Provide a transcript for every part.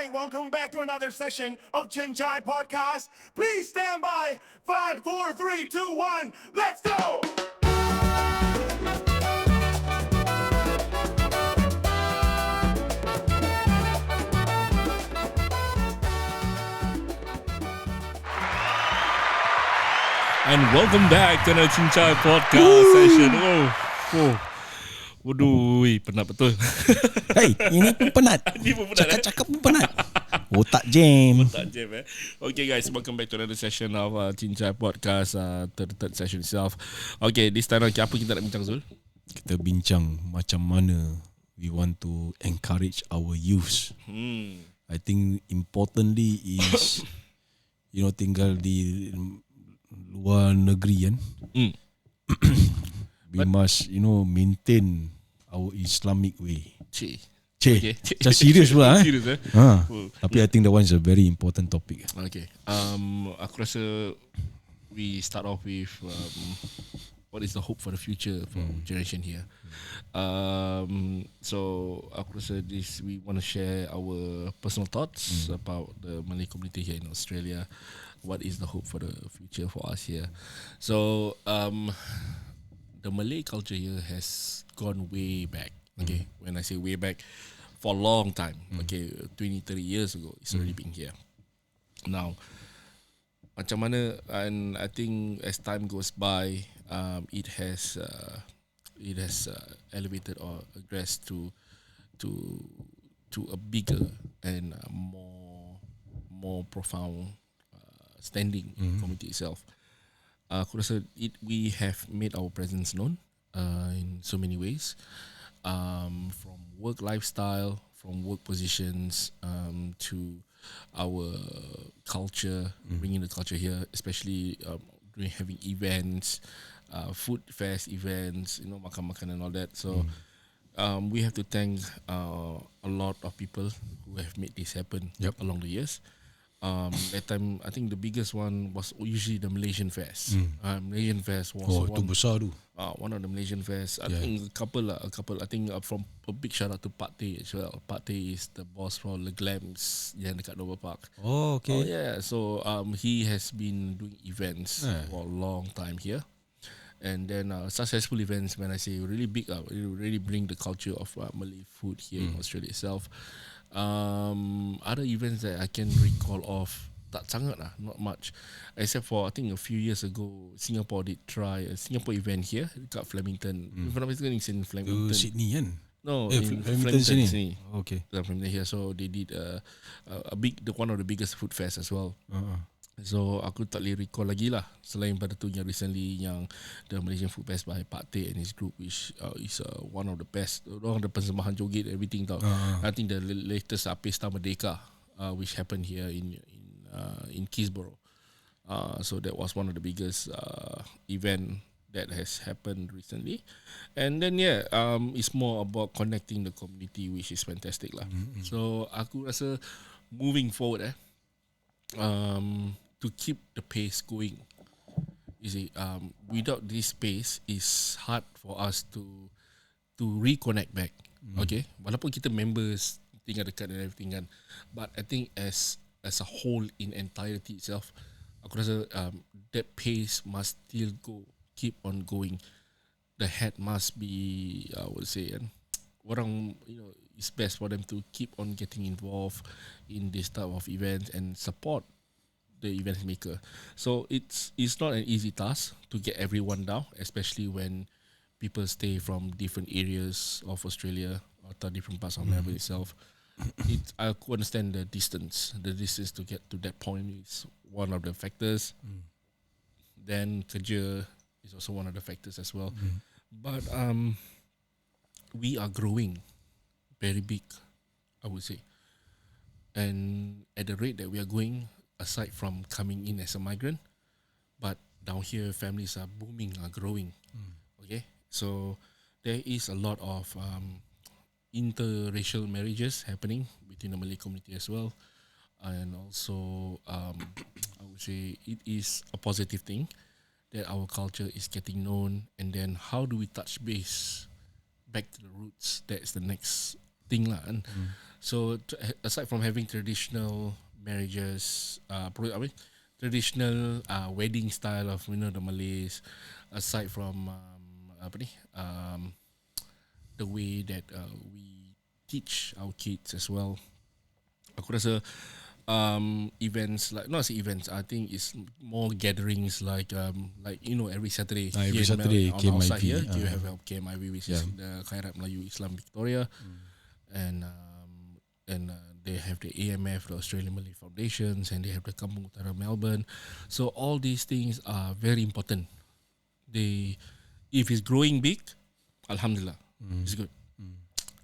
Hi, welcome back to another session of Chinchai Podcast. Please stand by. 5, 4, 3, 2, 1. Let's go! And welcome back to the Cincai Podcast session. Waduh, penat betul. Hey, ini pun penat. Ini pun penat, Cakap-cakap pun penat. Otak jam. Tak jam Okay guys, welcome back to another session of Cincai Podcast, third session itself. Okay, this time apa kita nak bincang, Zul? Kita bincang macam mana we want to encourage our youth. I think importantly is tinggal di luar negeri kan. We must maintain our Islamic way. Okay. Just serious pula Serious Tapi I think that one is a very important topic. Okay. Aku rasa we start off with what is the hope for the future for generation here. So aku rasa this we want to share our personal thoughts about the Malay community here in Australia. What is the hope for the future for us here? So the Malay culture here has gone way back. Okay, when I say way back, for a long time. Okay, 20-30 years ago, it's already been here. Now, macam mana? And I think as time goes by, it has elevated or progressed to a bigger and more profound standing in the community itself. Aku rasa we have made our presence known in so many ways, from work lifestyle, from work positions, to our culture, bringing the culture here, especially during having events, food fest events, makan-makan and all that. So we have to thank a lot of people who have made this happen along the years. That time, I think the biggest one was usually the Malaysian Fest. Malaysian Fest was itu besar tu. one of the Malaysian Fest. I think a couple. I think from a big shout out to Pak Teh as well. Pak Teh is the boss for the Glams yang dekat Nova Park. Oh, okay. Oh yeah. So he has been doing events for a long time here. And then successful events, when I say really big, really bring the culture of Malay food here in Australia itself. Other events that I can recall of, tak sangat lah, not much. Except for I think a few years ago, Singapore did try a Singapore event here dekat Flemington. If I'm not mistaken, it's in Flemington. Sydney kan? No, in Flemington sini. Sydney. Okay. From here, so they did one of the biggest food fest as well. So aku tak boleh recall lagi lah, selain pada tu yang recently yang the Malaysian Food Fest by Pak Teh and his group, which is one of the best. Orang ada persembahan joget everything tau. I think the latest Pesta Merdeka, which happened here in Keysborough. So that was one of the biggest event that has happened recently. And then it's more about connecting the community, which is fantastic lah. So aku rasa moving forward to keep the pace going, you see, without this pace, it's hard for us to reconnect back. Okay, walaupun kita members tinggal dekat dan everything kan, but I think as a whole in entirety itself, aku rasa that pace must still keep on going. The head must be, I would say, orang, it's best for them to keep on getting involved in this type of events and support the event maker. So it's not an easy task to get everyone down, especially when people stay from different areas of Australia or different parts of Melbourne itself. I could understand the distance. The distance to get to that point is one of the factors. Then kerja is also one of the factors as well. But we are growing very big, I would say. And at the rate that we are going, aside from coming in as a migrant, but down here families are booming, are growing. Okay, so there is a lot of interracial marriages happening between the Malay community as well, and also I would say it is a positive thing that our culture is getting known. And then how do we touch base back to the roots? That's the next thing lah. So aside from having traditional marriages, traditional wedding style of the Malays, aside from the way that we teach our kids as well. Aku rasa events like not say events, I think it's more gatherings like every Saturday. Every here in Saturday, on our side KMIV, here, you have KMIV, which is the Khairat Melayu Islam Victoria, and they have the AMF, the Australian Malay Foundations, and they have the Kampung Utara Melbourne. So all these things are very important. If it's growing big, Alhamdulillah, it's good.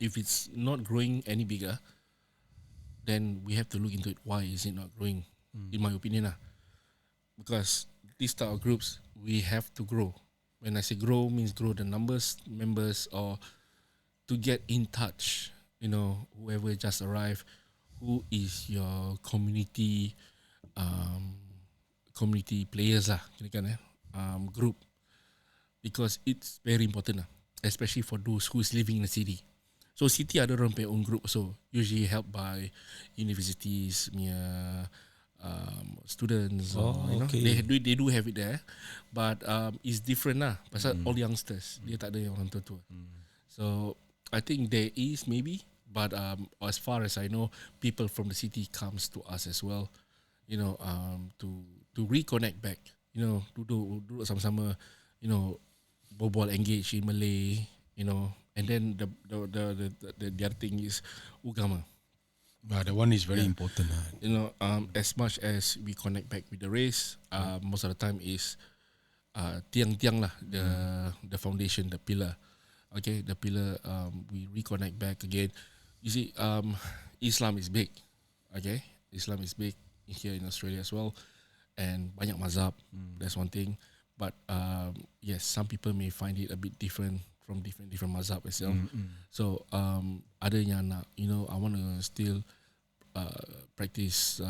If it's not growing any bigger, then we have to look into it. Why is it not growing? In my opinion, because these type of groups, we have to grow. When I say grow, means grow the members, or to get in touch. Whoever just arrived, who is your community players group, because it's very important especially for those who is living in the city. So city ada orang punya own group, so usually helped by universities, students. Okay. They do have it there, but it's different pasal all youngsters, dia tak ada yang orang tua. So I think there is maybe, but as far as I know, people from the city comes to us as well, to reconnect back, duduk sama-sama, berbual, engage in Malay, and then the other thing is agama. That one is very important. As much as we connect back with the race, most of the time is tiang-tiang lah, the foundation, the pillar. Okay, the pillar, we reconnect back again. You see, Islam is big. Okay, Islam is big here in Australia as well, and banyak mazhab. That's one thing. But yes, some people may find it a bit different from different mazhab as well. So ada yang nak, I want to still practice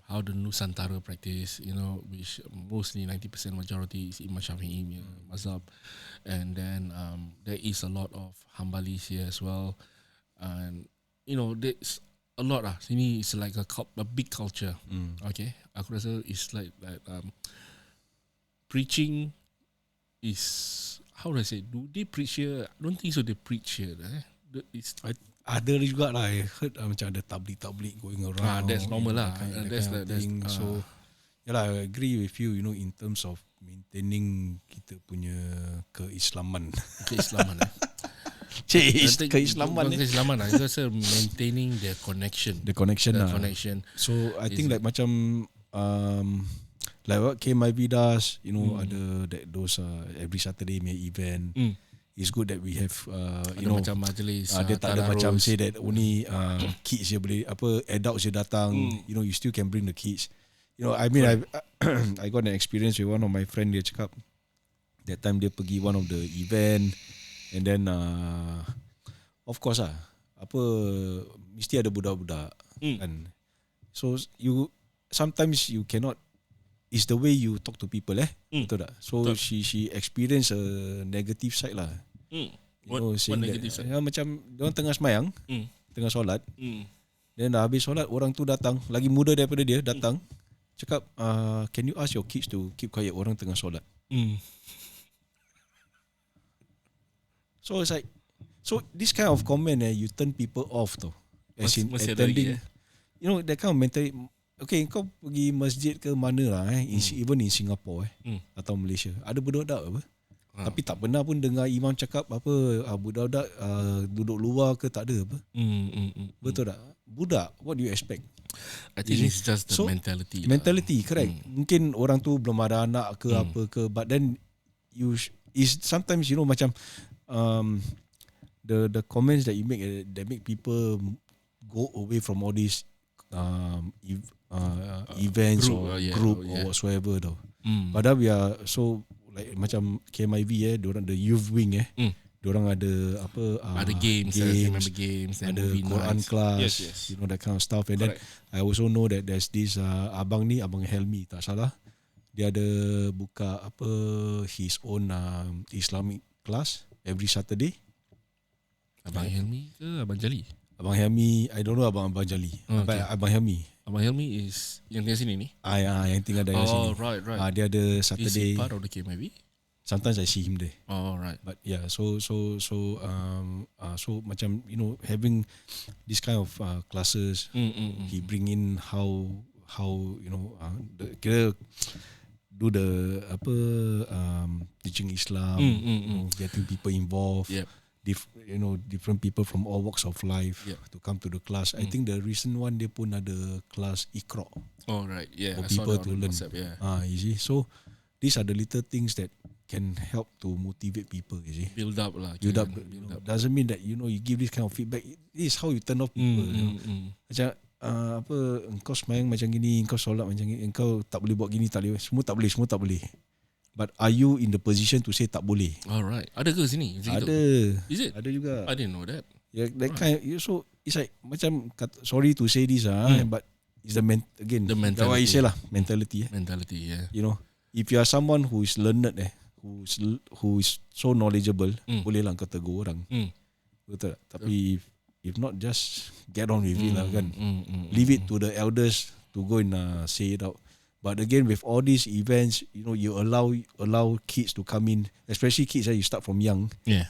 how the Nusantara practice, which mostly 90% majority is Imam Shafi'i mazhab, and then there is a lot of Hanbalis here as well, and there's a lot sini is like a big culture. Okay, aku rasa it's like that. Preaching is, how do I say? Do they preach here? I don't think so. They preach here. Ada juga lah. I heard macam ada tablik going around. That's normal lah. That's the thing. So, I agree with you. In terms of maintaining kita punya keislaman. Keislaman. Keislaman. Keislaman. I also maintaining the connection. The connection. So I think like macam like what KMIV does, ada those every Saturday may event. It's good that we have macam majlis. Dia tak ada macam say that only kids je boleh, adults je datang. You still can bring the kids. I mean, I got an experience with one of my friend. Dia cakap that time dia pergi one of the event, and then of course mesti ada budak-budak kan. So sometimes you cannot. It's the way you talk to people, betul tak? So she experienced a negative side lah. What negative side? Macam diorang tengah semayang, tengah solat, then dah habis solat, orang tu datang, lagi muda daripada dia, datang, cakap, can you ask your kids to keep quiet, orang tengah solat. So it's like, so this kind of comment, you turn people off tau. As in attending, that kind of mentality. Okay, kau pergi masjid ke mana lah, even in Singapore atau Malaysia, ada budak-budak apa? Tapi tak pernah pun dengar imam cakap budak-budak duduk luar ke, tak ada apa? Betul tak? Budak, what do you expect? I think it's just the mentality. Mentality, correct. Mungkin orang tu belum ada anak ke apa ke, but then is sometimes macam the comments that you make that make people go away from all these events group or whatsoever tau. Padahal we are so like macam KMIV diorang the youth wing diorang ada ada games, remember games, ada Quran nights. class, yes. that kind of stuff. And correct. Then I also know that there's this abang Helmi, tak salah, dia ada buka his own Islamic class every Saturday. Abang Helmi ke Abang Jali? Abang Helmi, I don't know Abang Jali. Abang Helmi. Abang Helmi is yang tinggal sini ni. Yang tinggal daerah sini. Right. Dia ada Is Saturday. he part of the KMIV? Sometimes I see him there. Right. But yeah, so macam having this kind of classes, he bring in how kira do the teaching Islam, getting people involved. Yep. Different people from all walks of life to come to the class. I think the recent one dia pun ada class Iqra. Right. Yeah. For I saw people that to on learn. WhatsApp, yeah. You see, so these are the little things that can help to motivate people. You see, Build up lah. build up. Doesn't mean that you give this kind of feedback. This is how you turn off people. Macam engkau semayang macam gini, engkau solat macam gini, engkau tak boleh buat gini, tak boleh. Semua tak boleh. But are you in the position to say tak boleh? Alright. Ada ke sini? Ada. Is it? Ada juga. I didn't know that. Yeah, that kind. So it's like macam sorry to say this but it's the The mentality. What I say lah, mentality. Mentality, yeah. If you are someone who is learned, who is so knowledgeable, boleh lah kau tegur orang. Betul tak? Tapi if not, just get on with it lah kan. Leave it to the elders to go and say it out. But again, with all these events, you allow kids to come in, especially kids. You start from young. Yeah.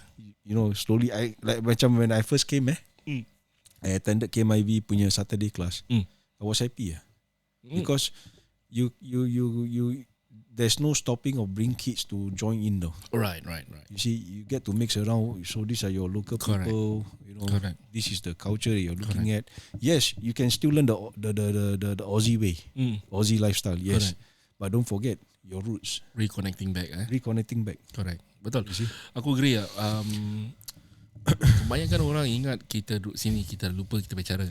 Slowly. Macam when I first came, I attended KMIV punya Saturday class. I was happy because you there's no stopping of bring kids to join in though. Right. You see, you get to mix around. So these are your local people. Correct. This is the culture you're looking at. Yes, you can still learn the Aussie way, Aussie lifestyle. Yes, but don't forget your roots. Reconnecting back. Correct. Betul. Aku agree lah. Kebanyakan orang ingat kita duduk sini, kita lupa kita bicara.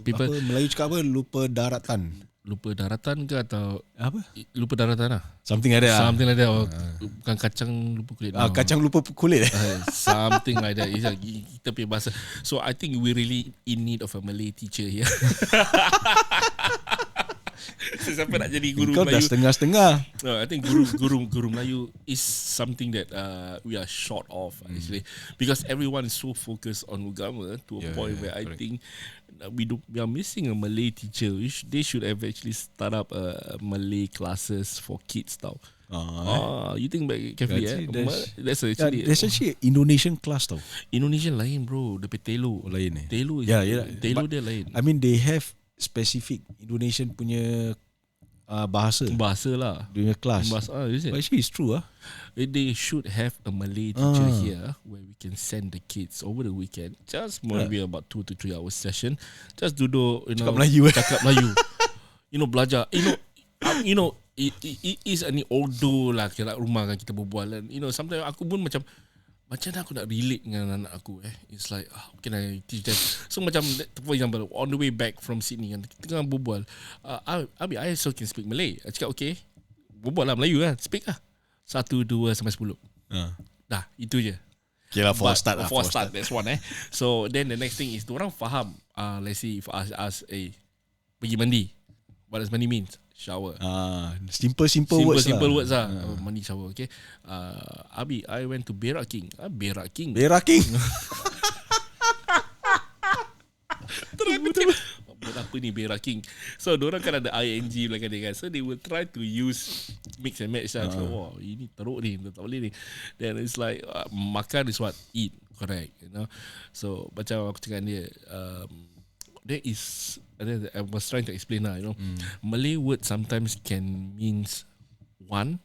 People Melayu cakap apa? Lupa daratan. Lupa daratan ke atau apa? Lupa daratan lah. Something like that. Something like that. Bukan kacang lupa kulit. Kacang lupa kulit. Something like that. Kita punya bahasa. So I think we really in need of a Malay teacher here. Siapa nak jadi guru Kau Melayu? dah setengah-setengah. No, I think guru Melayu is something that we are short of actually, because everyone is so focused on agama to a point where I think we are missing a Malay teacher. They should have actually start up a Malay classes for kids now. You think back Cafe? That's actually Indonesian class tau. Indonesian lain bro. Depan Telo lain Telo Telo dia lain. I mean they have specific Indonesian punya bahasa lah dunia kelas. Is it? But actually it's true They should have a Malay teacher here where we can send the kids over the weekend. Just maybe about 2 to 3 hours session. Just duduk, cakap Melayu. Cakap Melayu. Belajar. It is any although lah kira rumah kan kita berbual kan. Sometimes aku pun macam mana aku nak relate dengan anak aku It's like how can I teach them? So macam for example on the way back from Sydney kan, kita tengah berbual, I also can speak Malay. I cakap okay, berbual lah Melayu lah, speak lah 1, 2 sampai 10. Dah itu je. Okay lah, for start that's one So then the next thing is orang faham. Let's say if I ask pergi mandi, what does mandi means? Shower. Simple words lah. Mandi, shower. Okay. Abi, I went to Berak King. Berak King. Betul. Apa ni Berak King? So diorang kan ada ing belakang dia kan. So they will try to use mix and match lah. Wah, ini teruk ni, tak boleh ni. Then it's like makan is what? Eat. Correct. So macam aku cakap dia, there is, I was trying to explain lah, Malay word sometimes can means one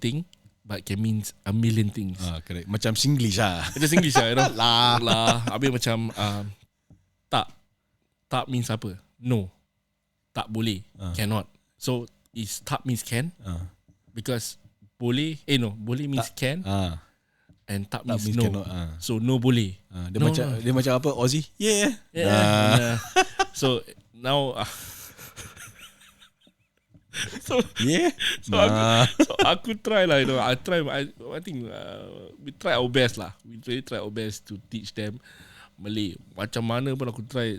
thing, but can means a million things. Correct. Macam Singlish lah. Macam Singlish lah, lah. Habis macam tak means apa? No. Tak boleh. Cannot. So is tak means can? Because boleh, boleh means can. And tak means no. Cannot, So no boleh. Dia macam apa? Aussie? Yeah. So now so aku try lah, I think we try our best lah. We really try our best to teach them Malay. Macam mana pun aku try,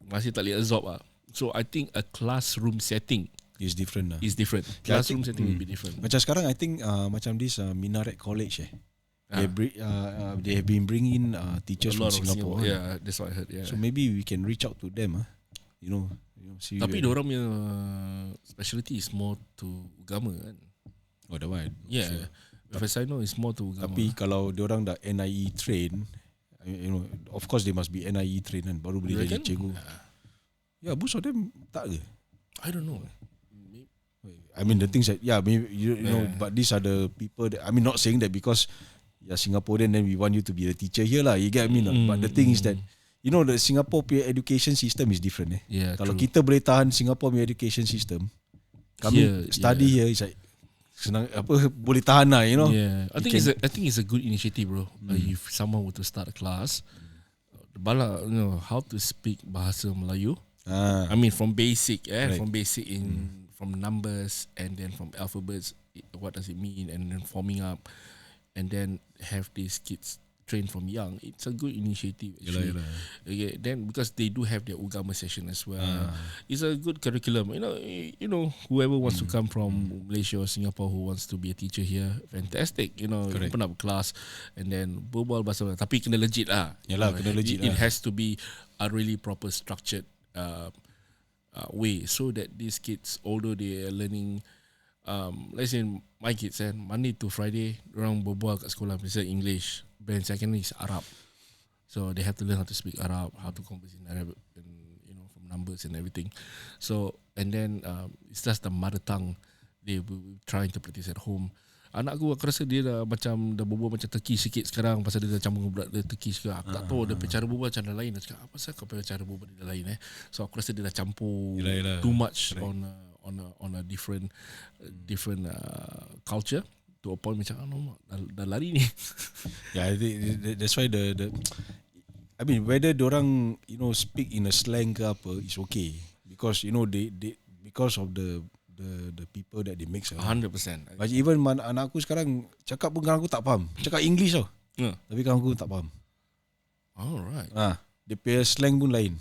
masih tak boleh absorb lah. So I think a classroom setting is different lah. Classroom setting will be different. Macam sekarang I think macam this Minaret College They have been bringing teachers A lot from of Singapore. Yeah, that's what I heard. Yeah. So maybe we can reach out to them. You know, see. Tapi diorang punya specialty is more to agama kan. Oh, that one. Yeah. So, As I know, it's more to agama. tapi kalau diorang dah NIE train, you know, of course they must be NIE train kan, baru boleh jadi cikgu. Yeah, most of them tak ke? I don't know. I mean the things that maybe you know, but these are the people that, I mean, not saying that because you're Singaporean then we want you to be a teacher here lah. You get what I mean? But the thing is that, you know, the Singapore education system is different. Yeah, kalau true. kita boleh tahan Singapore education system, kami study here is like senang, boleh tahan lah, you know. Yeah, I think it's a good initiative, bro. If someone were to start a class, bala, you know, how to speak bahasa Melayu. I mean, from basic, from basic from numbers, and then from alphabets, what does it mean, and then forming up, and then have these kids trained from young. It's a good initiative actually. Okay, then because they do have their agama session as well. It's a good curriculum. You know, whoever wants to come from Malaysia or Singapore who wants to be a teacher here, fantastic. You know, open up a class and then berbual bahasa. Tapi kena legit lah. Yalah, kena legit It lah. has to be a really proper structured way, so that these kids, although they are learning, let's say my kids, Monday to Friday, orang berbual kat sekolah, misalnya English, then secondly is Arab, so they have to learn how to speak Arab, how to converse in Arab, and you know, from numbers and everything. So and then it's just the mother tongue they will trying to practice at home. Anak aku rasa dia dah berbual macam Turki sikit sekarang, pasal dia dah campur budak dia Turki sekarang. Aku tak tahu dia cara berbual macam lain. Dia cakap, apa pasal kau punya cara berbual dia lain So aku rasa dia dah campur too much on a different culture, to a point macam dah lari ni. Yeah, that's why the I mean, whether diorang, you know, speak in a slang ke apa, is okay, because you know they because of the people that they mix. 100%. But even anak aku sekarang cakap pun kadang aku tak faham. Cakap English tau. Tapi kadang aku tak faham. Alright. Dia punya slang pun lain.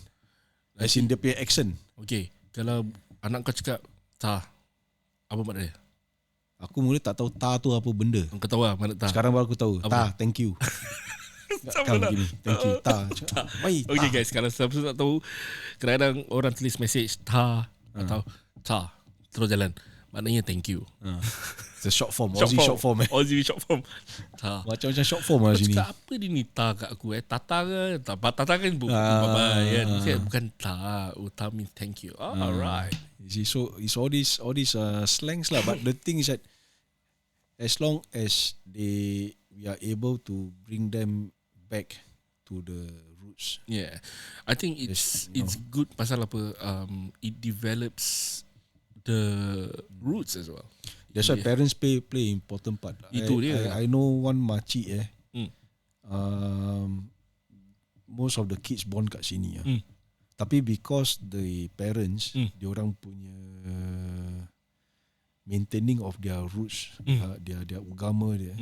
As in dia punya accent. Okay, kalau anak kau cakap ta, apa makna dia? Aku mula tak tahu ta tu apa benda. Kau tahu lah mana ta? Sekarang baru aku tahu. Ta, thank you. Kau begini, thank you. Ta. Baik. Okay guys, kalau siapa tak tahu, kadang-kadang orang tulis message ta atau ta, terus jalan, maknanya thank you. It's a short form, Aussie short form. Aussie short form. Ta. Macam short form lah sini. Cakap apa dia ni ta kat aku Tata ke? Tata kan bye-bye kan. Saya bukan ta. Ta means thank you. Alright. You see, so it's all these slangs lah. But the thing is that as long as we are able to bring them back to the roots. Yeah, I think it's good pasal apa, it develops the roots as well. That's why parents play important part. Itu dia. I know one makcik most of the kids born kat sini Tapi because the parents, diorang punya maintaining of their roots, their agama dia.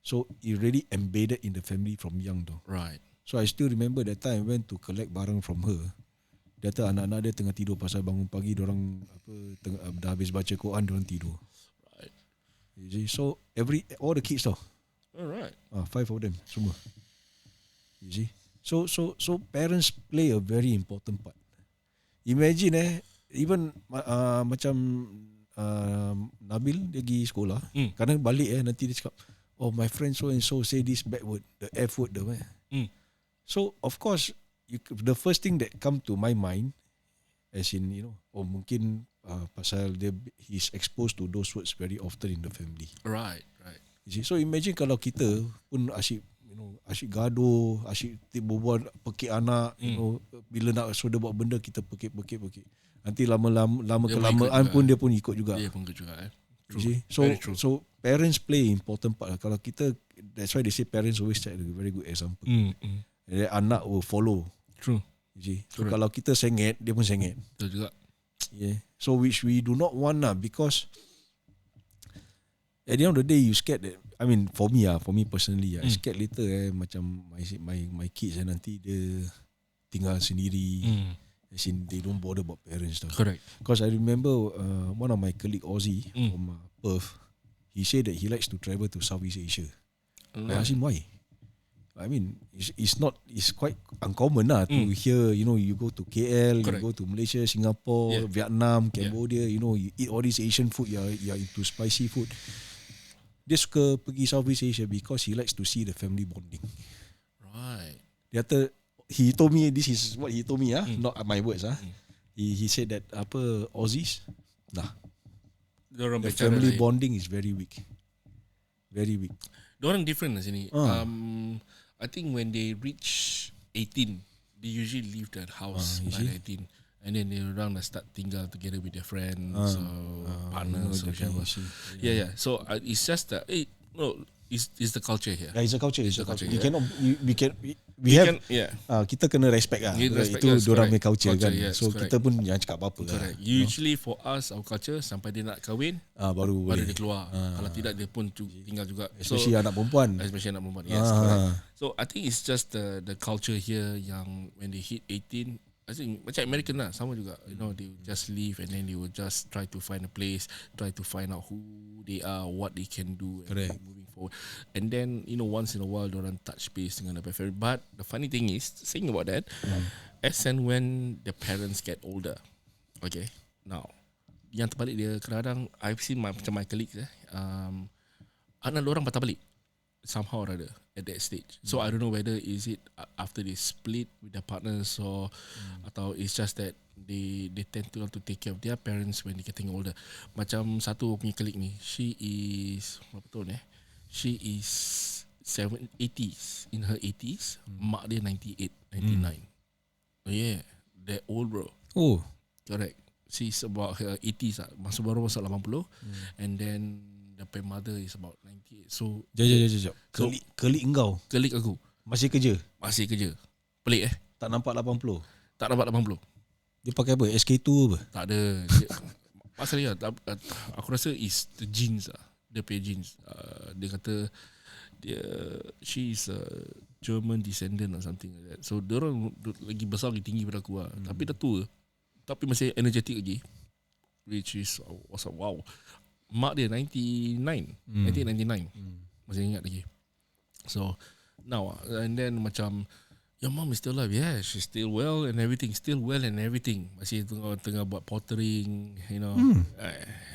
So it really embedded in the family from young though. Right. So I still remember that time I went to collect barang from her. Dia kata anak-anak dia tengah tidur pasal bangun pagi diorang dah habis baca Quran, diorang tidur. Right. You see? So all the kids tau. Alright. 5 of them semua. You see? So parents play a very important part. Imagine even macam Nabil dia pergi sekolah, kadang balik nanti dia cakap, oh my friend so and so say this bad word, the F word So of course the first thing that come to my mind, as in, you know, mungkin pasal he's exposed to those words very often in the family. Right. You see? So imagine kalau kita pun asyik gaduh, asyik berbual pekik anak, you know, bila nak sudah buat benda kita pekik. Nanti lama kelamaan pun dia pun ikut juga. Dia pun ikut juga. True. You see? So parents play important part. Kalau kita, that's why they say parents always set a very good example. And then anak will follow. True. You see? So kalau kita sengit, dia pun sengit. Betul juga. Yeah. So which we do not want because at the end of the day you scared that, I mean for me personally I scared later macam my kids nanti dia tinggal sendiri. As in they don't bother about parents tau. Correct. Because I remember one of my colleague Aussie from Perth, he said that he likes to travel to Southeast Asia. I asked him why. I mean, it's quite uncommon to hear, you go to KL, Correct. you go to Malaysia, Singapore, Vietnam, Cambodia, you eat all this Asian food, you're into spicy food. Dia suka pergi Southeast Asia because he likes to see the family bonding. Right. He told me, this is what he told me, not my words. He said that Aussies, the family bonding is very weak. Very weak. Diorang different lah sini. I think when they reach 18, they usually leave that house by 18. And then they orang dah start tinggal together with their friends or partners or whatever. Yeah. So it's just that, it's the culture here. Yeah, it's a culture. It's a culture. You cannot, kita kena respect lah. Itu diorang punya culture kan. Yes, so kita pun jangan cakap apa-apa lah. Usually for us, our culture, sampai dia nak kahwin, baru dia keluar. Kalau tidak, dia pun tinggal juga. Especially anak perempuan. Yes, correct. So I think it's just the culture here yang when they hit 18, I think macam American lah, sama juga. They just leave and then they will just try to find a place, try to find out who they are, what they can do, and moving forward. And then once in a while, diorang touch base dengan their family. But the funny thing is, saying about that, as and when the parents get older, okay, now yang terbalik dia kadang-kadang I've seen macam my colleagues, anak diorang patah balik somehow or other at that stage. So I don't know whether is it after they split with their partners or atau it's just that they tend to want to take care of their parents when they getting older. Macam satu punya colleague ni, she is berapa tahun she is 80s, in her 80s. Mak dia 98, 99. Oh yeah, that old bro. Oh, correct. She's about her 80s lah, baru masuk 80. And then the mother is about 98. So jap. Kelik engkau, kelik aku masih kerja. Pelik Tak nampak 80. Tak nampak 80. Dia pakai apa? SK2 apa? Tak ada. Pasal dia aku rasa is the genes lah. Dia punya genes. Dia kata she is a German descendant or something like that. So dia orang lagi besar, lagi tinggi daripada aku lah. Tapi dah tua, tapi masih energetic lagi, which is wow. Mak dia 99. Masih ingat lagi. So now and then macam, your mom is still alive. Yeah, she's still well and everything. Masih tengah buat pottering,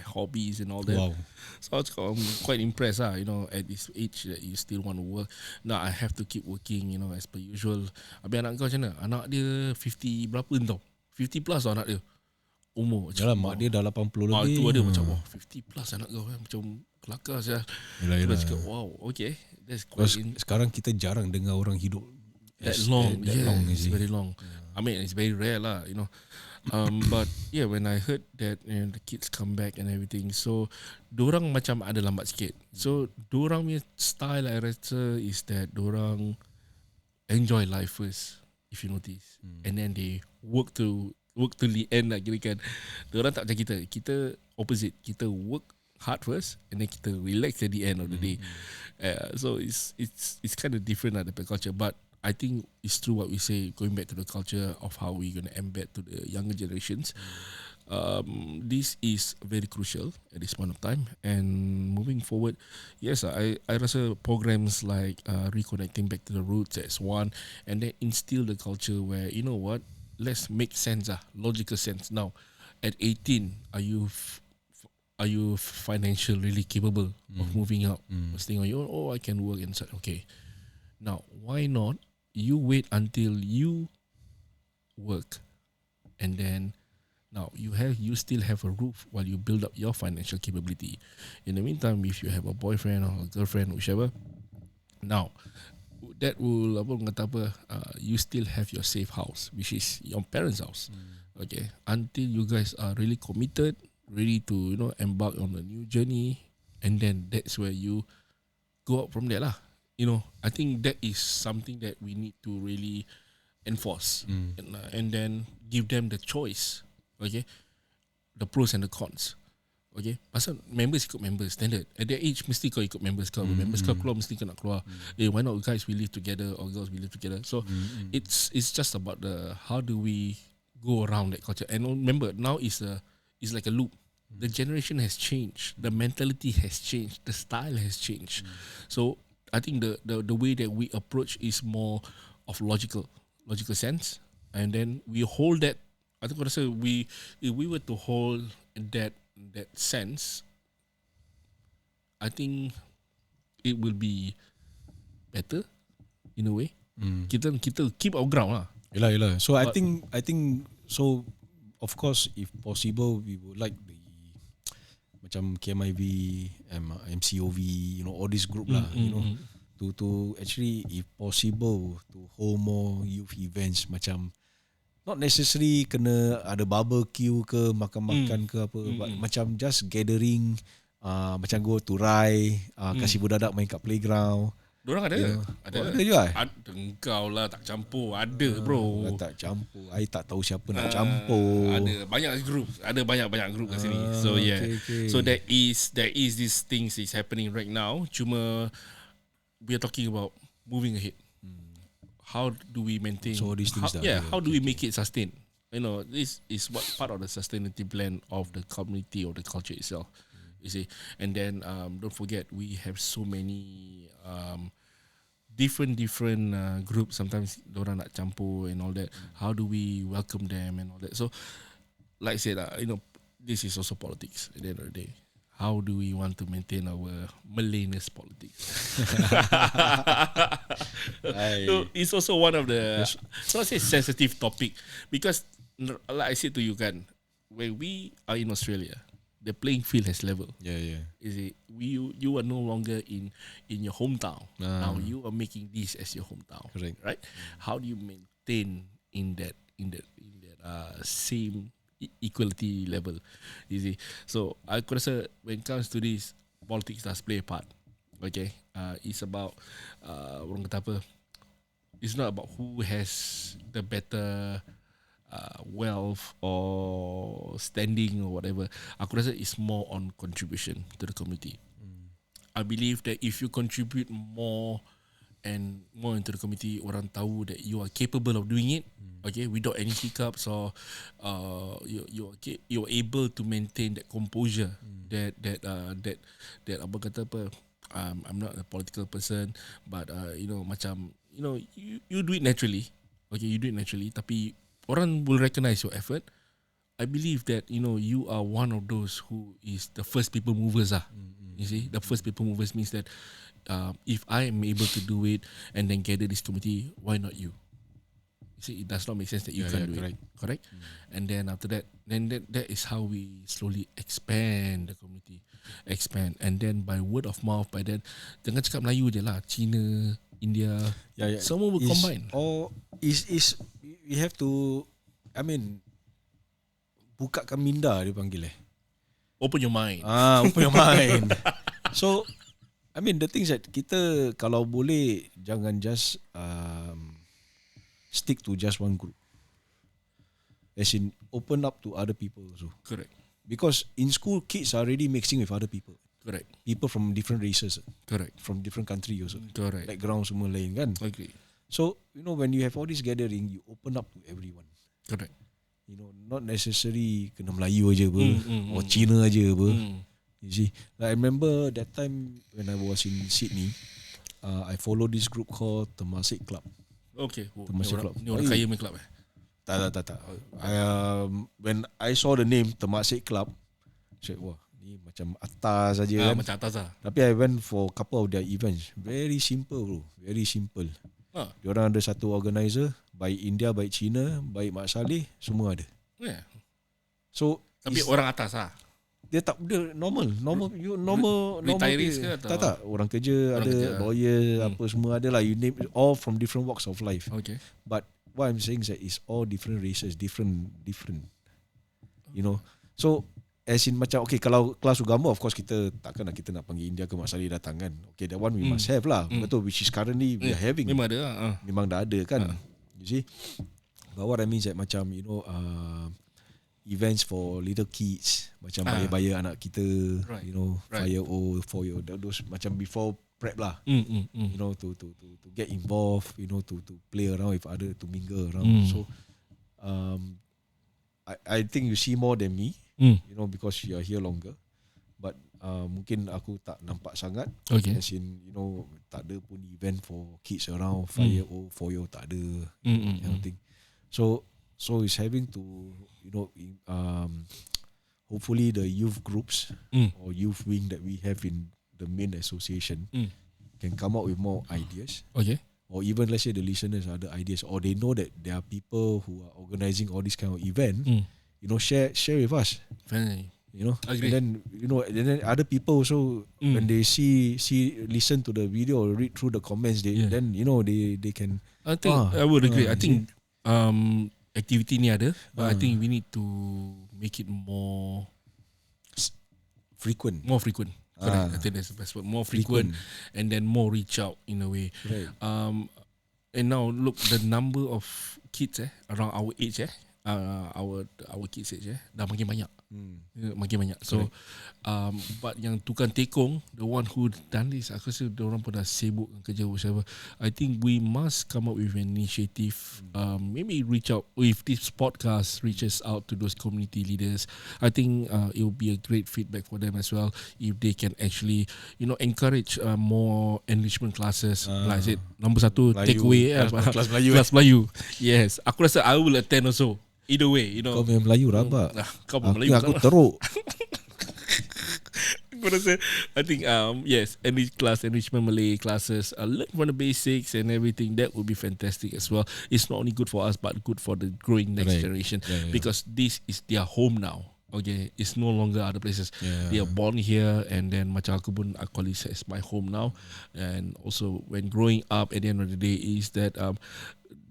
hobbies and all that. Wow. So I'm quite impressed at this age that you still want to work. Now I have to keep working, as per usual. Habis anak kau macam mana? Anak dia 50 berapa tau? 50 plus anak dia. Umur Yalah, mak dia dah 80 lebih. Itu ada macam 50 plus anak kau macam kelakar saja. Yelah. Wow, okay. That's quite sekarang kita jarang dengar orang hidup that long. It's very long. Yeah. I mean, it's very rare lah, but yeah, when I heard that the kids come back and everything, so dorang macam ada lambat sikit. So dorang punya style I rasa is that dorang enjoy life first, if you notice, and then they work to the end lah, kira kan. Diorang tak macam kita opposite. Kita work hard first and then kita relax at the end of the day. So it's kind of different lah, the culture. But I think it's true what we say, going back to the culture of how we're going to embed to the younger generations. This is very crucial at this point of time. And moving forward, yes, I rasa programs like reconnecting back to the roots as one, and then instill the culture where, you know what, let's make sense, logical sense. Now, at 18, are you financially really capable of moving out, staying on your own? I can work and such. Okay, now why not you wait until you work, and then now you still have a roof while you build up your financial capability. In the meantime, if you have a boyfriend or a girlfriend, whichever, now that will you still have your safe house, which is your parents' house. Okay, until you guys are really committed, ready to embark on a new journey, and then that's where you go out from there lah. I think that is something that we need to really enforce, and then give them the choice. Okay, the pros and the cons. Okay, pasal members ikut members standard. At their age mesti kau ikut members kau. Members kau keluar mesti kau nak keluar. Why not guys we live together or girls we live together? So it's just about the how do we go around that culture. And remember, now is like a loop. The generation has changed, the mentality has changed, the style has changed. So I think the way that we approach is more of logical sense, and then we hold that. I think if we were to hold that sense, I think it will be better in a way. Kita keep our ground lah. Yelah. So I think so. Of course, if possible, we would like the macam KMIV, MCOV, all this group lah, to actually, if possible, to hold more youth events, macam not necessary kena ada barbecue ke, makan-makan ke apa, but macam just gathering, macam go to Rai, kasih budak-budak main kat playground. Diorang ada. Ada juga. Engkau lah tak campur. Ada bro. Tak campur. I tak tahu siapa nak campur. Ada banyak group. Ada banyak group kat sini. So yeah. Okay. So there is these things is happening right now. Cuma we are talking about moving ahead. How do we maintain? So these things. How do we make it sustain? This is what part of the sustainability plan of the community or the culture itself. You see, and then don't forget we have so many different groups. Sometimes dorang nak campur and all that. How do we welcome them and all that? So, like I said, this is also politics at the end of the day. How do we want to maintain our Malayness politics? So it's also one of the so I say sensitive topic because like I said to you kan, when we are in Australia, the playing field has level. Yeah. Is it you are no longer in your hometown. Now you are making this as your hometown. Correct. Right? How do you maintain in that same equality level? You see. So I rasa when it comes to this, politics does play a part. Okay. It's about orang kata apa? It's not about who has the better wealth or standing or whatever. Aku rasa it's more on contribution to the community. I believe that if you contribute more and more into the community, orang tahu that you are capable of doing it, okay, without any hiccups or you're able to maintain that composure, that apa kata apa, I'm not a political person, but macam you do it naturally, okay, you do it naturally, tapi orang will recognize your effort. I believe that you are one of those who is the first people movers lah. You see, the first people movers means that if I am able to do it and then gather this committee, why not you? You see, it does not make sense that you can do it. Correct? And then after that, that is how we slowly expand the community. And then by word of mouth, by then, jangan cakap Melayu je lah, China, India, semua will combine. Or is we have to, bukakan minda dia panggil Open your mind. Open your mind. So, the things that kita kalau boleh jangan just stick to just one group. As in open up to other people also. Correct. Because in school kids are already mixing with other people. Correct. People from different races. Correct. From different country also. Correct. Background semua lain kan. Okay. So, when you have all this gathering, you open up to everyone. Correct. Not necessary kena Melayu aja apa, or Cina aja apa. You see, like I remember that time when I was in Sydney, I followed this group called Temasek Club. Okay. Temasek Club. Ni orang kaya main club Tak. When I saw the name Temasek Club, I said, wah, ni macam atas aja kan. Macam atas lah. Tapi I went for a couple of their events. Very simple bro, very simple. Diorang ada satu organizer, baik India, baik China, baik Mak Saleh, semua ada. Yeah. So tapi orang atas lah. Dia normal retirees ke atau? Tak, orang kerja, lawyer, apa semua ada lah. You name it, all from different walks of life. Okay. But what I'm saying is that it's all different races, different. So as in macam, okay, kalau kelas agama, of course kita takkan kita nak panggil India ke Mak Saleh datang kan. Okay, that one we must have lah. Betul, which is currently we are having. Memang ada lah. Memang dah ada kan. You see. But what I mean is that macam events for little kids, macam bayar-bayar anak kita, right. 5-year-old, 4-year-old, those macam before prep lah. To get involved, to play around with other, to mingle around. So I think you see more than me, because you are here longer. But mungkin aku tak nampak sangat. Okay. As in, tak ada pun event for kids around 5-year-old, 4-year-old, tak ada. Kind of thing. So it's having to, hopefully the youth groups or youth wing that we have in the main association can come up with more ideas. Okay. Or even let's say the listeners have the ideas, or they know that there are people who are organizing all this kind of event. Share with us. Agree. And then other people also when they see listen to the video or read through the comments, they they can. I think I would agree. I think activity ni ada, but I think we need to make it more frequent. Correct. I think that's the best word. More frequent, and then more reach out in a way. Right. And now look, the number of kids around our age our kids age dah makin banyak. So but yang tukang tekong, the one who done this, aku rasa dia orang pun dah sibuk dengan kerja whatever. I think we must come up with an initiative, maybe reach out, if this podcast reaches out to those community leaders, I think it will be a great feedback for them as well, if they can actually encourage more enrichment classes. Like I said, number 1 takeaway kelas Melayu. Yes, aku rasa I will attend also. Either way, Kau main Melayu rabak. Kau Melayu aku teruk. I think yes, enrichment Malay classes, learn from the basics and everything. That would be fantastic as well. It's not only good for us, but good for the growing next generation, because this is their home now. Okay, it's no longer other places. They are born here, and then macam aku pun, I call it as my home now. And also when growing up, at the end of the day, is that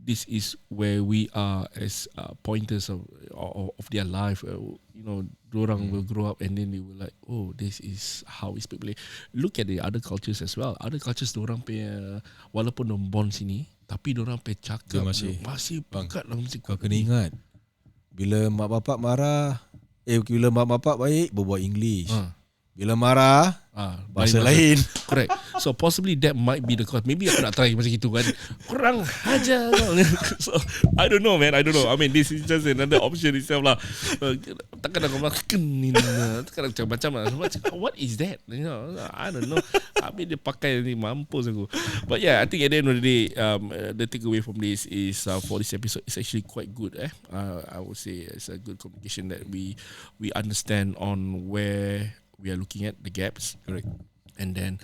this is where we are as pointers of their life. Dorang will grow up and then they will like, oh, this is how we speak Malay. Look at the other cultures as well. Other cultures dorang punya, walaupun dorang born sini, tapi dorang punya cakap masih pekat lah. Kau kena ingat, bila mak bapak marah, bila mak bapak baik, berbual English. Bila marah, bahasa lain. Correct. So possibly that might be the cause. Maybe aku nak try macam gitu kan. Kurang ajar. So I don't know, man. I don't know. I mean, this is just another option itself lah. Takkan aku makan ni. Takkan aku macam what is that? I don't know. Habis dia pakai ni, mampus aku. But yeah, I think at the end of the day, the takeaway from this is for this episode is actually quite good. I would say it's a good communication that we understand on where we are looking at the gaps, correct? And then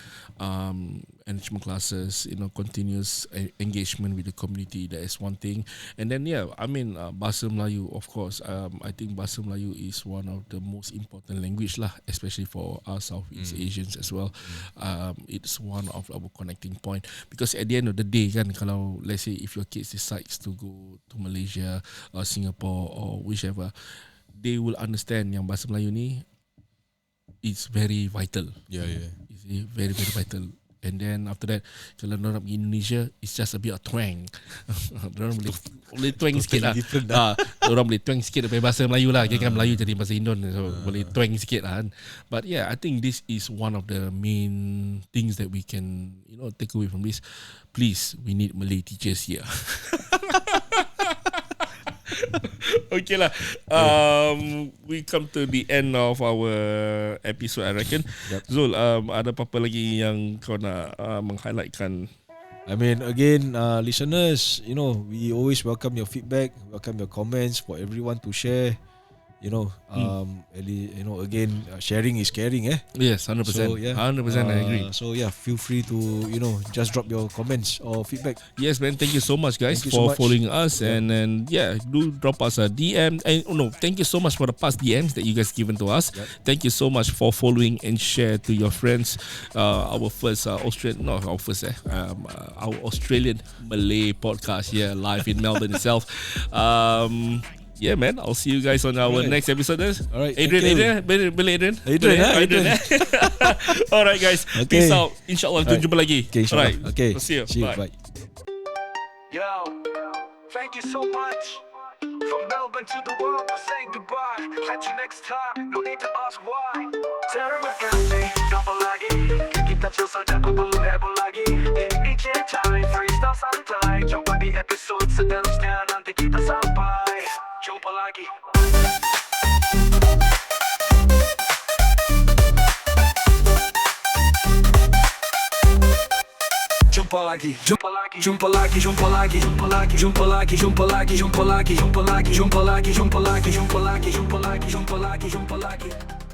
enrichment classes, continuous engagement with the community, that is one thing. And then Bahasa Melayu, of course. I think Bahasa Melayu is one of the most important language lah, especially for us Southeast Asians as well. It's one of our connecting point, because at the end of the day kan, kalau let's say if your kids decides to go to Malaysia or Singapore or whichever, they will understand yang Bahasa Melayu ni, it's very vital. It's very, very vital. And then after that, kalau orang pergi Indonesia, it's just a bit of twang. Orang boleh twang sikit lah. Orang boleh twang sikit daripada bahasa Melayu lah. Kira kan Melayu jadi bahasa Indon, so boleh twang sikit lah. But yeah, I think this is one of the main things that we can take away from this. Please, we need Malay teachers here. Okay lah. We come to the end of our episode, I reckon. Zul, ada apa-apa lagi yang kau nak meng-highlightkan? I mean, again, listeners, we always welcome your feedback, welcome your comments, for everyone to share. Again, sharing is caring, Yes, 100%. So, 100%, I agree. So yeah, feel free to just drop your comments or feedback. Yes, man. Thank you so much, guys, for following us, and do drop us a DM. And thank you so much for the past DMs that you guys given to us. Thank you so much for following and share to your friends. Our first our Australian Malay podcast here live in Melbourne itself. Yeah, man. I'll see you guys on our next episode. Alright, Adrian. Alright, guys. Peace out. InsyaAllah kita jumpa lagi. Alright. Okay. See you. Bye. Yo, thank you so much. From Melbourne to the world, we're saying goodbye. Catch you next time. No need to ask why. Terima kasih. Jumpa lagi. Kita chill saja, aku belum heboh lagi. Ini EJ time, freestyle santai. Jumpa di episode seterusnya, nanti kita sampai. Jumpa lagi. lagi. Jumpa lagi, jumpa lagi, jumpa lagi, jumpa lagi, jumpa lagi, jumpa lagi, jumpa lagi, jumpa lagi, jumpa lagi, jumpa lagi, jumpa lagi, jumpa lagi, jumpa lagi, jumpa lagi, jumpa lagi.